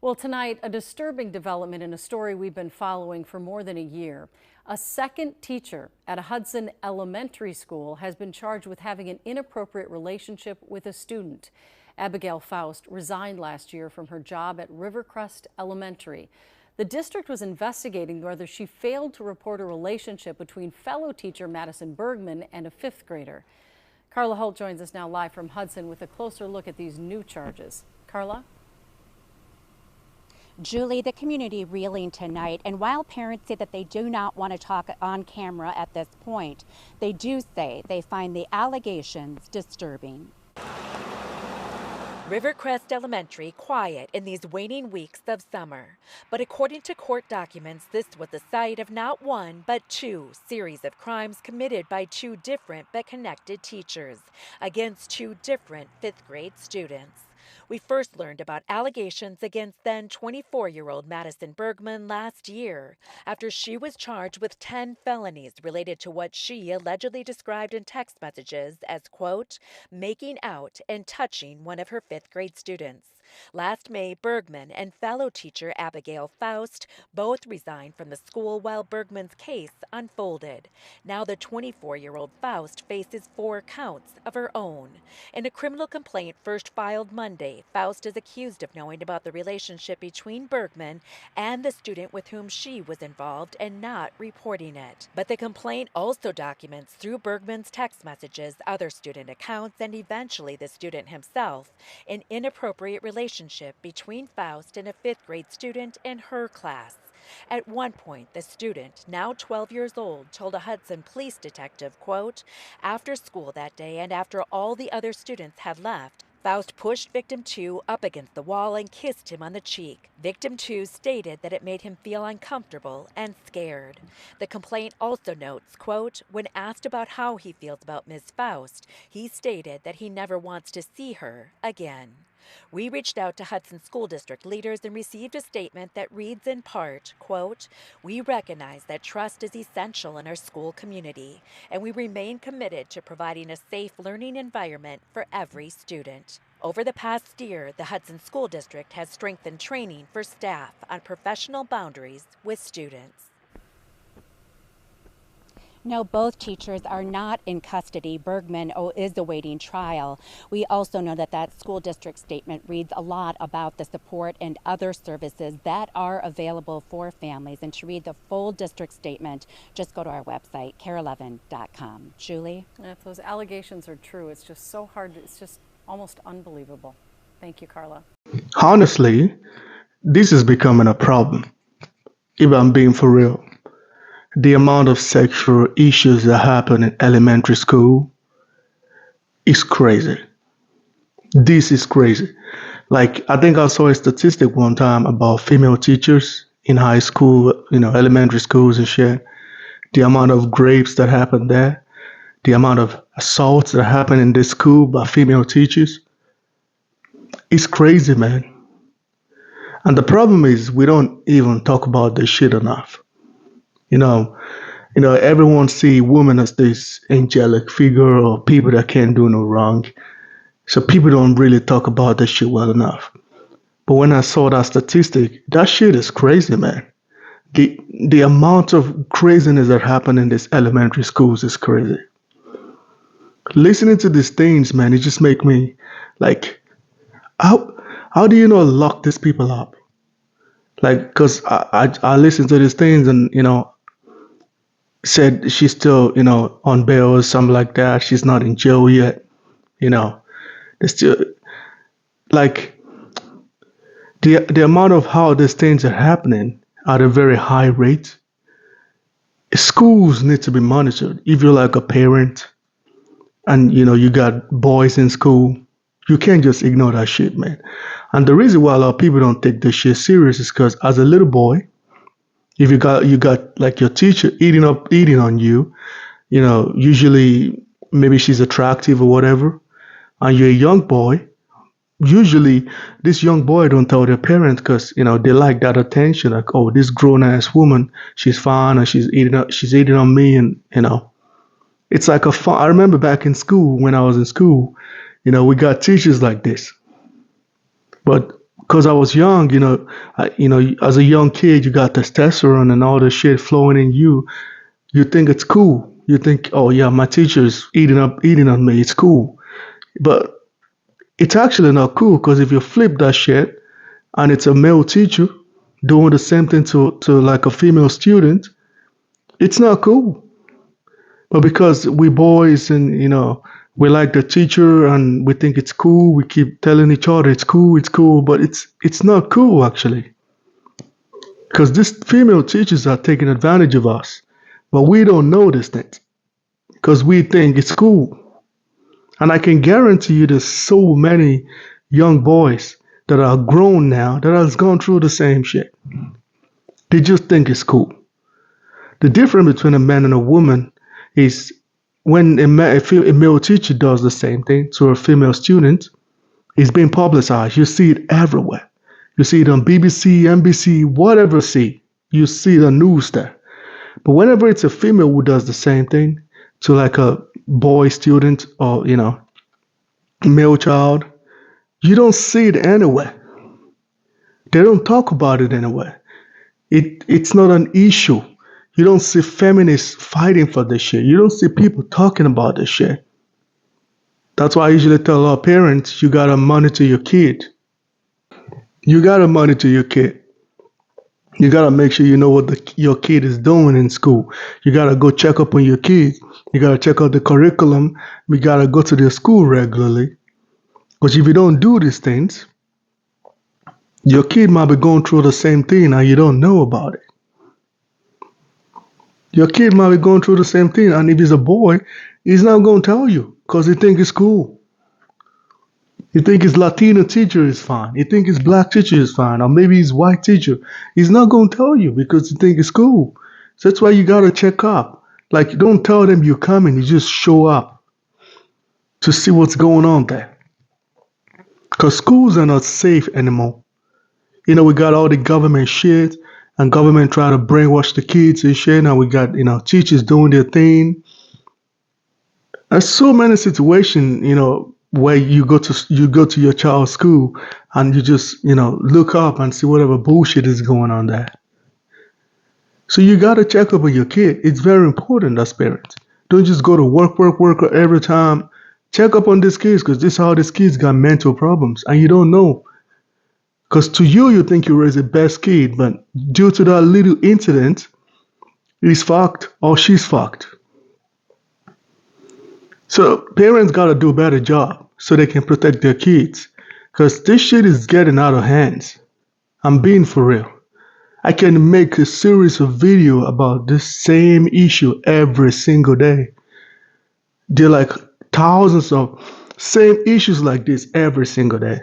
Well, tonight, a disturbing development in a story we've been following for more than a year. A second teacher at a Hudson Elementary School has been charged with having an inappropriate relationship with a student. Abigail Faust resigned last year from her job at Rivercrest Elementary. The district was investigating whether she failed to report a relationship between fellow teacher Madison Bergman and a fifth grader. Carla Holt joins us now live from Hudson with a closer look at these new charges. Carla? Julie, the community reeling tonight, and while parents say that they do not want to talk on camera at this point, they do say they find the allegations disturbing. Rivercrest Elementary quiet in these waning weeks of summer. But according to court documents, this was the site of not one, but two series of crimes committed by two different but connected teachers against two different fifth grade students. We first learned about allegations against then 24-year-old Madison Bergman last year after she was charged with 10 felonies related to what she allegedly described in text messages as, quote, making out and touching one of her fifth grade students. Last May, Bergman and fellow teacher Abigail Faust both resigned from the school while Bergman's case unfolded. Now the 24-year-old Faust faces 4 counts of her own. In a criminal complaint first filed Monday, Faust is accused of knowing about the relationship between Bergman and the student with whom she was involved and not reporting it. But the complaint also documents through Bergman's text messages, other student accounts, and eventually the student himself, an inappropriate relationship between Faust and a fifth grade student in her class. At one point, the student, now 12 years old, told a Hudson police detective, quote, after school that day and after all the other students had left, Faust pushed victim 2 up against the wall and kissed him on the cheek. Victim 2 stated that it made him feel uncomfortable and scared. The complaint also notes, quote, when asked about how he feels about Ms. Faust, he stated that he never wants to see her again. We reached out to Hudson School District leaders and received a statement that reads in part, quote, we recognize that trust is essential in our school community, and we remain committed to providing a safe learning environment for every student. Over the past year, the Hudson School District has strengthened training for staff on professional boundaries with students. No, both teachers are not in custody. Bergman is awaiting trial. We also know that that school district statement reads a lot about the support and other services that are available for families. And to read the full district statement, just go to our website, care11.com. Julie? If those allegations are true, it's just so hard. It's just almost unbelievable. Thank you, Carla. Honestly, this is becoming a problem, if I'm being for real. The amount of sexual issues that happen in elementary school is crazy. This is crazy. Like, I think I saw a statistic one time about female teachers in high school, elementary schools and shit. The amount of rapes that happen there, the amount of assaults that happen in this school by female teachers. It's crazy, man. And the problem is we don't even talk about this shit enough. Everyone see women as this angelic figure or people that can't do no wrong. So people don't really talk about this shit well enough. But when I saw that statistic, that shit is crazy, man. The amount of craziness that happen in these elementary schools is crazy. Listening to these things, man, it just make me like, how do you not lock these people up? Like, cause I listen to these things and said she's still, on bail or something like that. She's not in jail yet. It's still like the amount of how these things are happening at a very high rate. Schools need to be monitored. If you're like a parent and you got boys in school, you can't just ignore that shit, man. And the reason why a lot of people don't take this shit serious is because as a little boy, if you got like your teacher eating on you, usually maybe she's attractive or whatever, and you're a young boy. Usually, this young boy don't tell their parents because they like that attention. Like, oh, this grown ass woman, she's fine and she's eating on me, and it's like a fun. I remember back in school when I was in school, we got teachers like this. But because I was young, as a young kid, you got testosterone and all the shit flowing in you. You think it's cool. You think, oh yeah, my teacher's eating on me. It's cool. But it's actually not cool because if you flip that shit and it's a male teacher doing the same thing to like a female student, it's not cool. But because we boys and we like the teacher and we think it's cool, we keep telling each other it's cool, but it's not cool actually. Because these female teachers are taking advantage of us, but we don't notice that because we think it's cool. And I can guarantee you there's so many young boys that are grown now that has gone through the same shit. They just think it's cool. The difference between a man and a woman is when a male teacher does the same thing to a female student, it's being publicized. You see it everywhere. You see it on BBC, NBC, whatever see. You see the news there. But whenever it's a female who does the same thing to like a boy student or, male child, you don't see it anywhere. They don't talk about it anywhere. It's not an issue. You don't see feminists fighting for this shit. You don't see people talking about this shit. That's why I usually tell our parents, you gotta monitor your kid. You gotta monitor your kid. You gotta make sure you know what your kid is doing in school. You gotta go check up on your kids. You gotta check out the curriculum. We gotta go to their school regularly. Because if you don't do these things, your kid might be going through the same thing and you don't know about it. Your kid might be going through the same thing, and if he's a boy, he's not going to tell you because he think it's cool. He think his Latino teacher is fine. He think his black teacher is fine, or maybe his white teacher. He's not going to tell you because he think it's cool. So that's why you got to check up. Like, don't tell them you're coming. You just show up to see what's going on there. Because schools are not safe anymore. We got all the government shit, and government try to brainwash the kids and shit. Now we got, teachers doing their thing. There's so many situations, where you go to your child's school and you just, look up and see whatever bullshit is going on there. So you gotta check up on your kid. It's very important as parents. Don't just go to work every time. Check up on these kids because this is how these kids got mental problems and you don't know. Because to you think you raised the best kid, but due to that little incident, he's fucked or she's fucked. So parents gotta do a better job so they can protect their kids. Because this shit is getting out of hands. I'm being for real. I can make a series of video about this same issue every single day. There are like thousands of same issues like this every single day.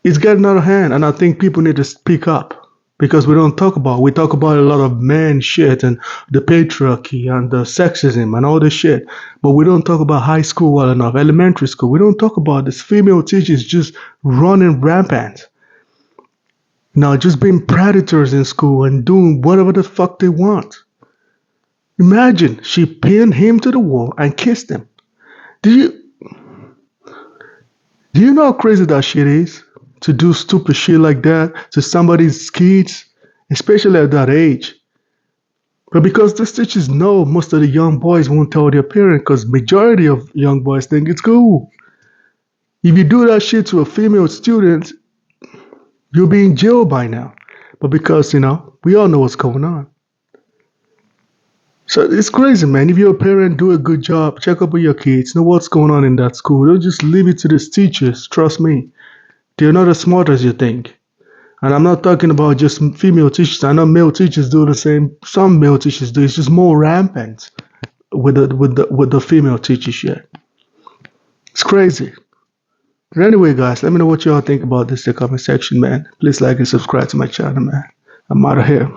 It's getting out of hand, and I think people need to speak up because we talk about a lot of man shit and the patriarchy and the sexism and all this shit, but we don't talk about high school well enough, elementary school. We don't talk about this female teachers just running rampant. Now, just being predators in school and doing whatever the fuck they want. Imagine she pinned him to the wall and kissed him. Do you know how crazy that shit is? To do stupid shit like that to somebody's kids, especially at that age. But because the teachers know most of the young boys won't tell their parents because majority of young boys think it's cool. If you do that shit to a female student, you'll be in jail by now. But because, we all know what's going on. So it's crazy, man. If you're a parent, do a good job. Check up on your kids. Know what's going on in that school. Don't just leave it to these teachers. Trust me. They're not as smart as you think. And I'm not talking about just female teachers. I know male teachers do the same. Some male teachers do. It's just more rampant with the female teachers yet. It's crazy. But anyway, guys, let me know what y'all think about this in the comment section, man. Please like and subscribe to my channel, man. I'm out of here.